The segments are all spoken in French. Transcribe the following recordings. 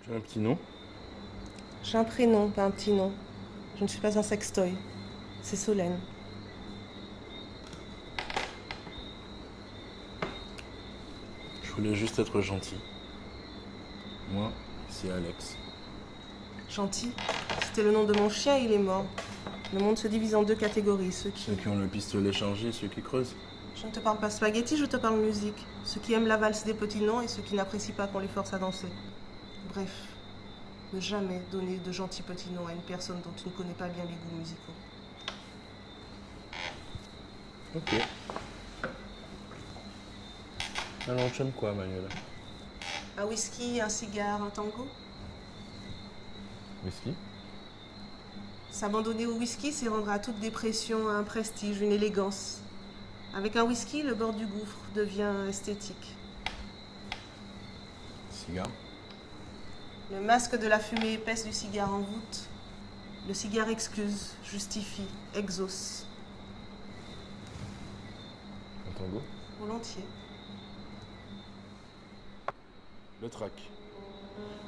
Tu as un petit nom? J'ai un prénom, pas un petit nom. Je ne suis pas un sextoy. C'est Solène. Je voulais juste être gentil. Moi, c'est Alex. Gentil. C'était le nom de mon chien, il est mort. Le monde se divise en deux catégories. Ceux qui ont le pistolet chargé, ceux qui creusent. Je ne te parle pas spaghetti, je te parle musique. Ceux qui aiment la valse des petits noms et ceux qui n'apprécient pas qu'on les force à danser. Bref, ne jamais donner de gentils petits noms à une personne dont tu ne connais pas bien les goûts musicaux. Ok. Alors, tu aimes quoi, Manuela? Un whisky, un cigare, un tango. Whisky? S'abandonner au whisky, c'est rendre à toute dépression un prestige, une élégance. Avec un whisky, le bord du gouffre devient esthétique. Cigare? Le masque de la fumée épaisse du cigare envoûte. Le cigare excuse, justifie, exauce. Un tango? Volontiers. Le trac.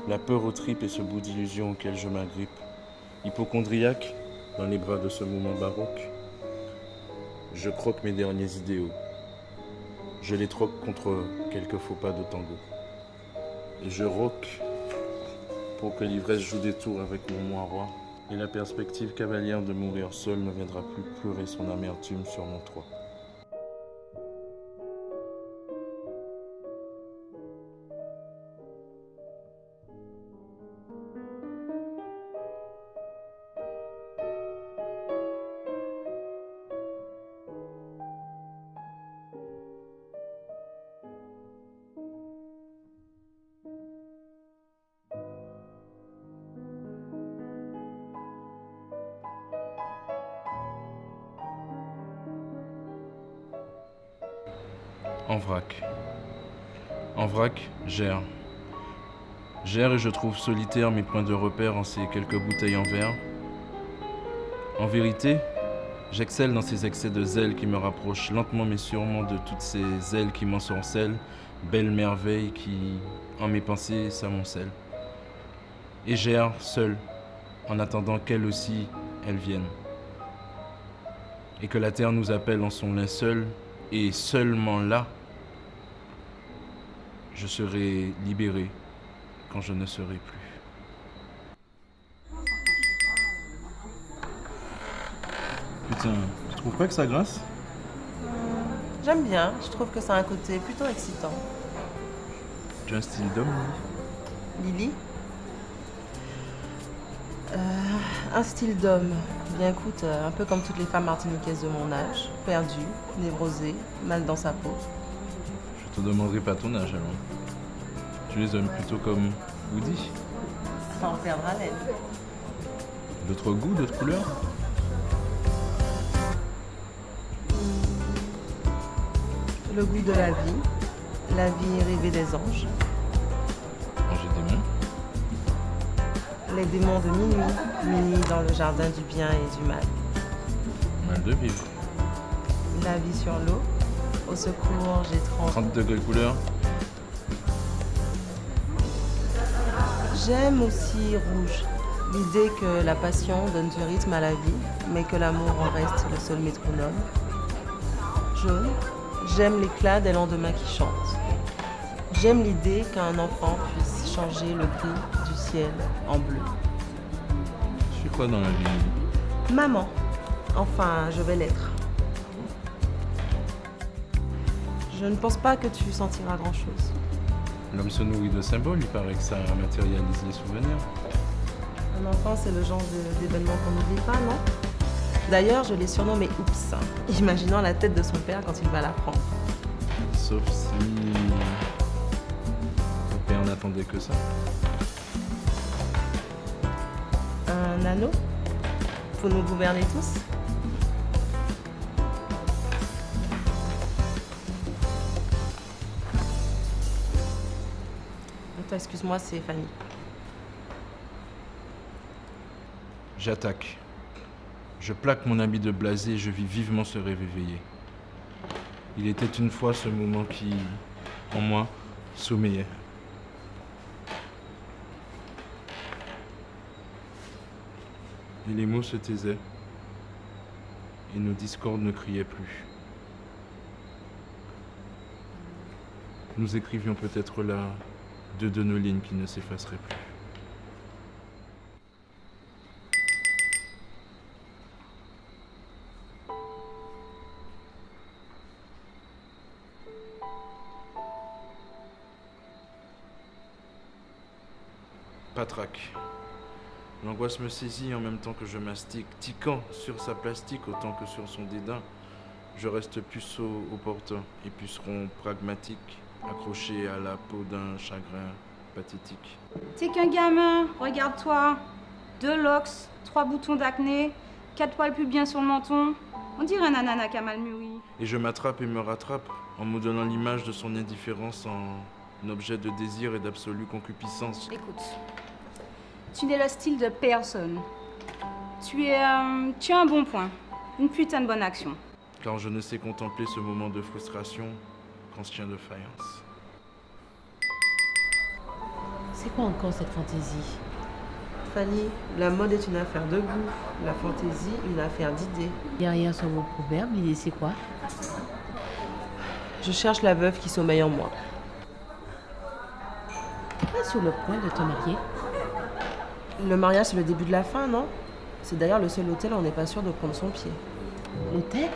La peur aux tripes et ce bout d'illusion auquel je m'agrippe. Hypochondriaque, dans les bras de ce moment baroque. Je croque mes derniers idéaux. Je les troque contre quelques faux pas de tango. Et je rock pour que l'ivresse joue des tours avec mon moi roi. Et la perspective cavalière de mourir seul ne viendra plus pleurer son amertume sur mon toit. En vrac. En vrac, j'erre. J'erre et je trouve solitaires mes points de repère en ces quelques bouteilles en verre. En vérité, j'excelle dans ces excès de zèle qui me rapprochent lentement mais sûrement de toutes ces ailes qui m'ensorcellent, belles merveilles qui, en mes pensées, s'amoncellent. Et j'erre seul, en attendant qu'elle aussi, elle vienne. Et que la terre nous appelle en son linceul, et seulement là, je serai libéré quand je ne serai plus. Putain, tu trouves pas que ça grince? J'aime bien, je trouve que ça a un côté plutôt excitant. Tu as un style d'homme? Lily Un style d'homme. Bien écoute, un peu comme toutes les femmes martiniquaises de mon âge, perdue, névrosée, mal dans sa peau. Je te demanderai pas ton âge alors. Tu les aimes plutôt comme Woody? Sans perdre haleine. D'autres goûts, d'autres couleurs? Le goût de la vie rêvée des anges, Manger des mains? les démons de minuit, minuit dans le jardin du bien et du mal. Mal de vivre. La vie sur l'eau, au secours, j'ai 30 degrés couleur? J'aime aussi rouge. L'idée que la passion donne du rythme à la vie, mais que l'amour en reste le seul métronome. Jaune. J'aime l'éclat des lendemains qui chantent. J'aime l'idée qu'un enfant puisse changer le gris du ciel en bleu. Tu fais quoi dans la vie? Maman. Enfin, je vais l'être. Je ne pense pas que tu sentiras grand-chose. L'homme se nourrit de symboles, il paraît que ça matérialise les souvenirs. Un enfant, c'est le genre d'événement qu'on n'oublie pas, non? D'ailleurs, je l'ai surnommé Oups, imaginant la tête de son père quand il va l'apprendre. Sauf si ton père n'attendait que ça. Un anneau pour nous gouverner tous. Attends, excuse-moi, c'est Fanny. J'attaque. Je plaque mon habit de blasé et je vis vivement ce rêve éveillé. Il était une fois ce moment qui, en moi, sommeillait. Et les mots se taisaient, et nos discordes ne criaient plus. Nous écrivions peut-être là deux de nos lignes qui ne s'effaceraient plus. Patraque. L'angoisse me saisit en même temps que je mastique, tiquant sur sa plastique autant que sur son dédain. Je reste puceau au portant et puceron pragmatique, accroché à la peau d'un chagrin pathétique. T'es qu'un gamin, regarde-toi. 2 locks, 3 boutons d'acné, 4 poils pubiens sur le menton. On dirait un ananas qui a mal mûri. Et je m'attrape et me rattrape en me donnant l'image de son indifférence en objet de désir et d'absolue concupiscence. Écoute, tu n'es le style de personne. Tu as un bon point, une putain de bonne action. Car je ne sais contempler ce moment de frustration qu'en chien de faïence. C'est quoi encore cette fantaisie? Fanny, la mode est une affaire de goût, la fantaisie une affaire d'idées. Derrière ce mot proverbe, l'idée c'est quoi? Je cherche la veuve qui sommeille en moi. T'es pas sur le point de te marier? Le mariage, c'est le début de la fin, non? C'est d'ailleurs le seul hôtel où on n'est pas sûr de prendre son pied. Hôtel?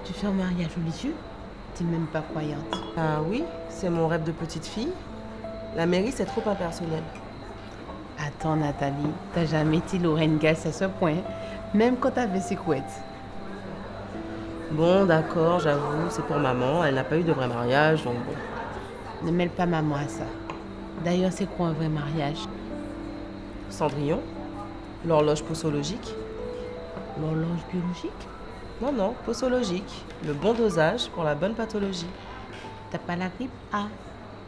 Tu fais un mariage religieux? T'es même pas croyante. Ah oui, c'est mon rêve de petite fille. La mairie, c'est trop impersonnel. Attends Nathalie, t'as jamais été Lorraine Gasse à ce point, même quand t'avais ses couettes. Bon, d'accord, j'avoue, c'est pour maman. Elle n'a pas eu de vrai mariage, donc bon. Ne mêle pas maman à ça. D'ailleurs, c'est quoi un vrai mariage? Cendrillon, l'horloge posologique. L'horloge biologique? Non, non, posologique. Le bon dosage pour la bonne pathologie. T'as pas la grippe A.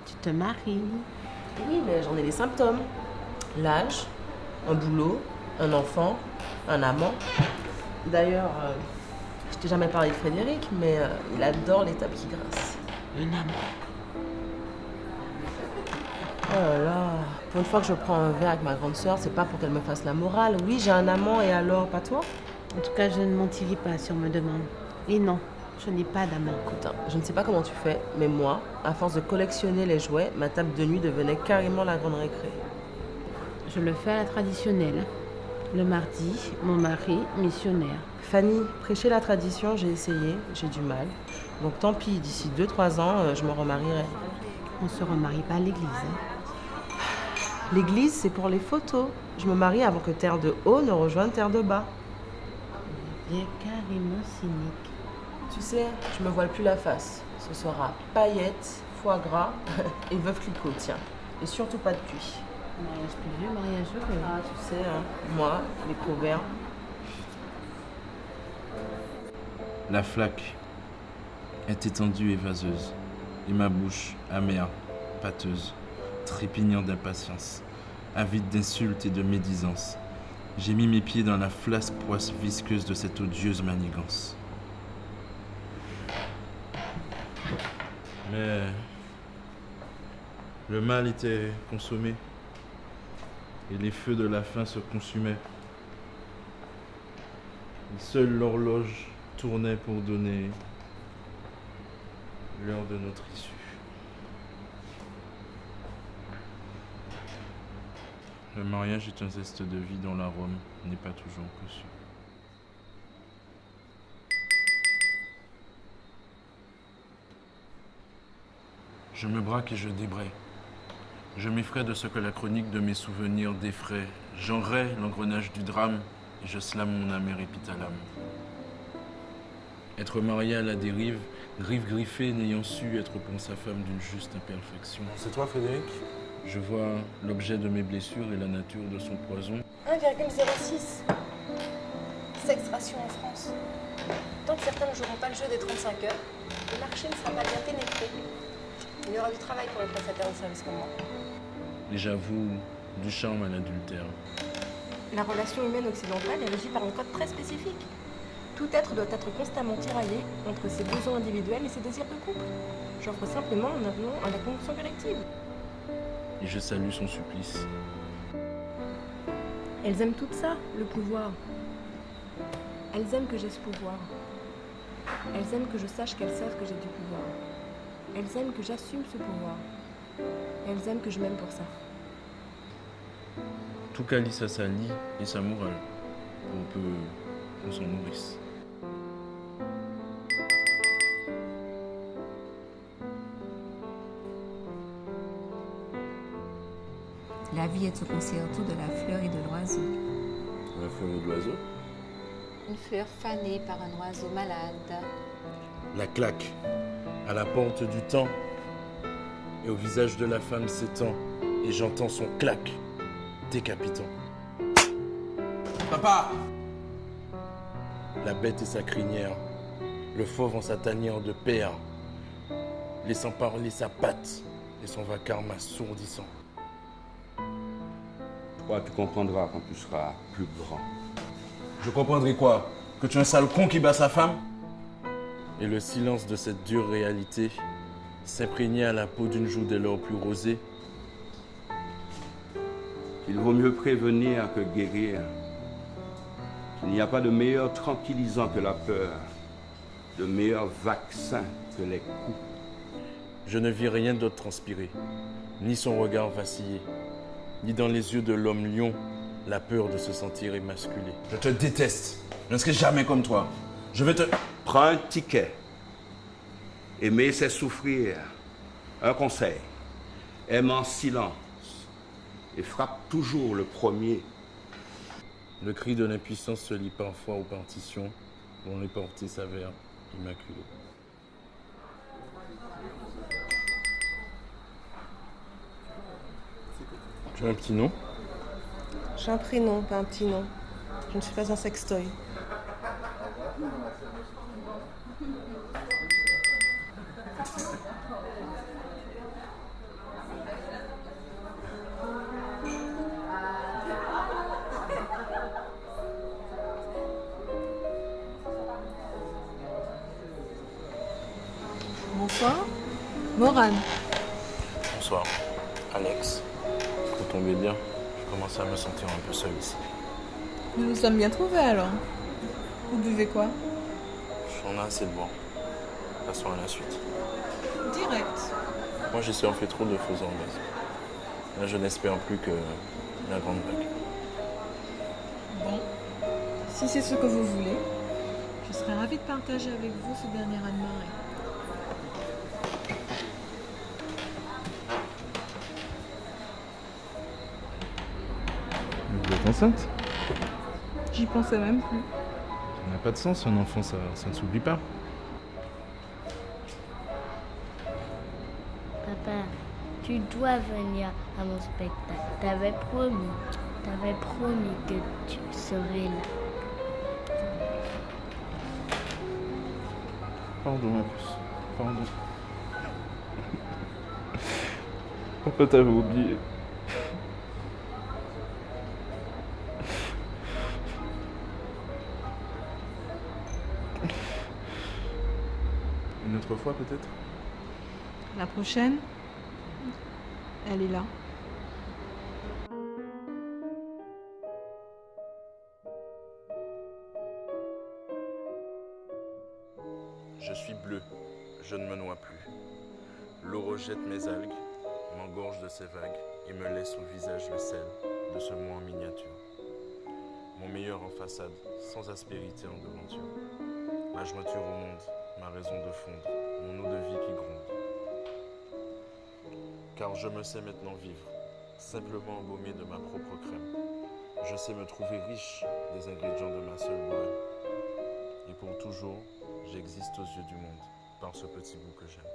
Tu te maries. Oui, mais j'en ai les symptômes. L'âge, un boulot, un enfant, un amant. D'ailleurs, je t'ai jamais parlé de Frédéric, mais il adore les tables qui grincent. Un amant. Oh là là, pour une fois que je prends un verre avec ma grande sœur, c'est pas pour qu'elle me fasse la morale. Oui, j'ai un amant et alors, pas toi? En tout cas, je ne mentirai pas si on me demande. Et non, je n'ai pas d'amant. Écoute, je ne sais pas comment tu fais, mais moi, à force de collectionner les jouets, ma table de nuit devenait carrément la grande récré. Je le fais à la traditionnelle. Le mardi, mon mari, missionnaire. Fanny, prêcher la tradition, j'ai essayé, j'ai du mal. Donc tant pis, d'ici 2-3 ans, je me remarierai. On se remarie pas à l'église. Hein. L'église, c'est pour les photos. Je me marie avant que Terre de Haut ne rejoigne Terre de Bas. Bien carrément cynique. Tu sais, je me voile plus la face. Ce sera paillettes, foie gras et veuve Clicquot, tiens. Et surtout pas de cuit. Mariage plus vieux, mariage heureux. Ah, tu sais, hein, moi, les proverbes. La flaque est étendue et vaseuse, et ma bouche, amère, pâteuse, trépignant d'impatience, avide d'insultes et de médisance. J'ai mis mes pieds dans la flasque poisse visqueuse de cette odieuse manigance. Mais le mal était consommé, et les feux de la faim se consumaient. Et seule l'horloge tournait pour donner l'heure de notre issue. Le mariage est un zeste de vie dont l'arôme n'est pas toujours reçu. Je me braque et je débraye. Je m'effraie de ce que la chronique de mes souvenirs défraie. J'enraie l'engrenage du drame et je slame mon amer épithalame. Être marié à la dérive, griffe griffée n'ayant su être pour sa femme d'une juste imperfection. C'est toi, Frédéric? Je vois l'objet de mes blessures et la nature de son poison. 1,06. Sexe-ration en France. Tant que certains ne joueront pas le jeu des 35 heures, le marché ne sera pas bien pénétré. Il y aura du travail pour les prestataires de services comme moi. Et j'avoue du charme à l'adultère. La relation humaine occidentale est régie par un code très spécifique. Tout être doit être constamment tiraillé entre ses besoins individuels et ses désirs de couple. J'offre simplement un avenant à la convention collective. Et je salue son supplice. Elles aiment tout ça, le pouvoir. Elles aiment que j'ai ce pouvoir. Elles aiment que je sache qu'elles savent que j'ai du pouvoir. Elles aiment que j'assume ce pouvoir. Elles aiment que je m'aime pour ça. Tout calice a sa lie et sa morale, pour peu qu'on s'en nourrisse. La vie est au concerto de la fleur et de l'oiseau. La fleur et de l'oiseau. Une fleur fanée par un oiseau malade. La claque, à la porte du temps, et au visage de la femme s'étend, et j'entends son claque, décapitant. Papa! La bête et sa crinière, le fauve en sa tanière de père, laissant parler sa patte et son vacarme assourdissant. Toi, tu comprendras quand tu seras plus grand. Je comprendrai quoi? Que tu es un sale con qui bat sa femme? Et le silence de cette dure réalité s'imprégnait à la peau d'une joue dès lors plus rosée. Il vaut mieux prévenir que guérir. Il n'y a pas de meilleur tranquillisant que la peur, de meilleur vaccin que les coups. Je ne vis rien d'autre transpirer, ni son regard vaciller, ni dans les yeux de l'homme lion la peur de se sentir émasculé. Je te déteste. Je ne serai jamais comme toi. Je vais te... Prends un ticket. Aimer, c'est souffrir. Un conseil. Aime en silence. Et frappe toujours le premier. Le cri de l'impuissance se lie parfois aux partitions dont les portées s'avèrent immaculées. Tu as un petit nom? J'ai un prénom, pas un petit nom. Je ne suis pas un sextoy. Bonsoir. Morane. Bonsoir, Alex. Vous tombez bien. Je commence à me sentir un peu seul ici. Nous nous sommes bien trouvés alors. Vous buvez quoi? J'en ai assez de boire. Passons à la suite. Direct. Moi, j'ai surfé trop de faux orgasmes. Là, je n'espère plus que la grande vague. Bon, si c'est ce que vous voulez, je serais ravie de partager avec vous ce dernier raz-de-marée. Vous êtes enceinte? J'y pensais même plus. Ça n'a pas de sens, un enfant, ça ne s'oublie pas. Papa, tu dois venir à mon spectacle. T'avais promis que tu serais là. Pardon, ma puce. Pardon. Papa t'avait oublié. Une autre fois peut-être? La prochaine, elle est là. Je suis bleu, je ne me noie plus. L'eau rejette mes algues, m'engorge de ses vagues et me laisse au visage le sel de ce moi en miniature. Mon meilleur en façade, sans aspérité en devanture. Là je me tue au monde, ma raison de fondre, mon eau de vie qui gronde. Car je me sais maintenant vivre, simplement embaumé de ma propre crème. Je sais me trouver riche des ingrédients de ma seule bohème. Et pour toujours, j'existe aux yeux du monde par ce petit bout que j'aime.